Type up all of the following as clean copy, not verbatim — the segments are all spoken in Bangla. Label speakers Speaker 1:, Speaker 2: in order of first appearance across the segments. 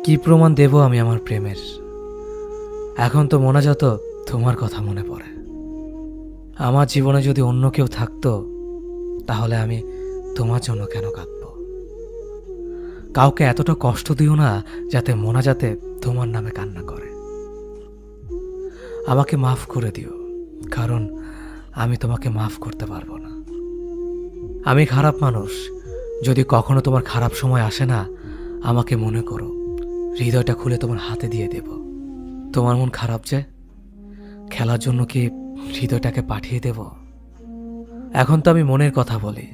Speaker 1: কি প্রমাণ দেব আমি আমার প্রেমের? এখন তো মোনাজাত তোমার কথা মনে পড়ে। আমার জীবনে যদি অন্য কেউ থাকতো তাহলে আমি তোমার জন্য কেন কাঁদব? কাউকে এতটা কষ্ট দিও না যাতে মোনাজাতে তোমার নামে কান্না করে। আমাকে মাফ করে দিও, কারণ আমি তোমাকে মাফ করতে পারবো না। আমি খারাপ মানুষ। যদি কখনো তোমার খারাপ সময় আসে না, আমাকে মনে করো, হৃদয়টা খুলে তোমার হাতে দিয়ে দেব। তোমার মন খারাপ যে, খেলার জন্য কি হৃদয়টাকে পাঠিয়ে দেব? এখন তো আমি মনের কথা বলি।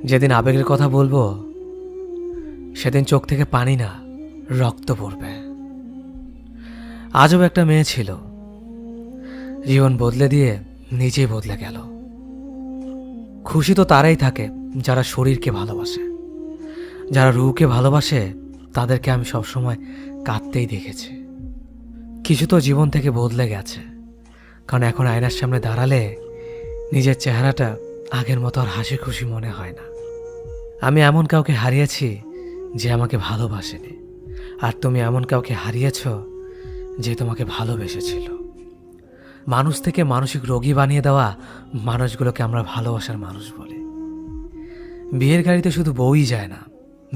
Speaker 1: যেদিন আবেগের কথা বলবো সেদিন চোখ থেকে পানি না, রক্ত পড়বে। আজও একটা মেয়ে ছিল, জীবন বদলে দিয়ে নিজেই বদলে গেল। খুশি তো তারাই থাকে যারা শরীরকে ভালোবাসে। যারা রুহকে ভালোবাসে তাদেরকে আমি সবসময় কাঁদতেই দেখেছি। কিছু তো জীবন থেকে বদলে গেছে, কারণ এখন আয়নার সামনে দাঁড়ালে নিজের চেহারাটা আগের মতো আর হাসি খুশি মনে হয় না। আমি এমন কাউকে হারিয়েছি যে আমাকে ভালোবাসেনি, আর তুমি এমন কাউকে হারিয়েছ যে তোমাকে ভালোবেসেছিল। মানুষ থেকে মানসিক রোগী বানিয়ে দেওয়া মানুষগুলোকে আমরা ভালোবাসার মানুষ বলি। বিয়ের গাড়িতে শুধু বউই যায় না,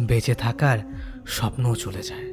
Speaker 1: বেঁচে থাকার স্বপ্নও চলে যায়।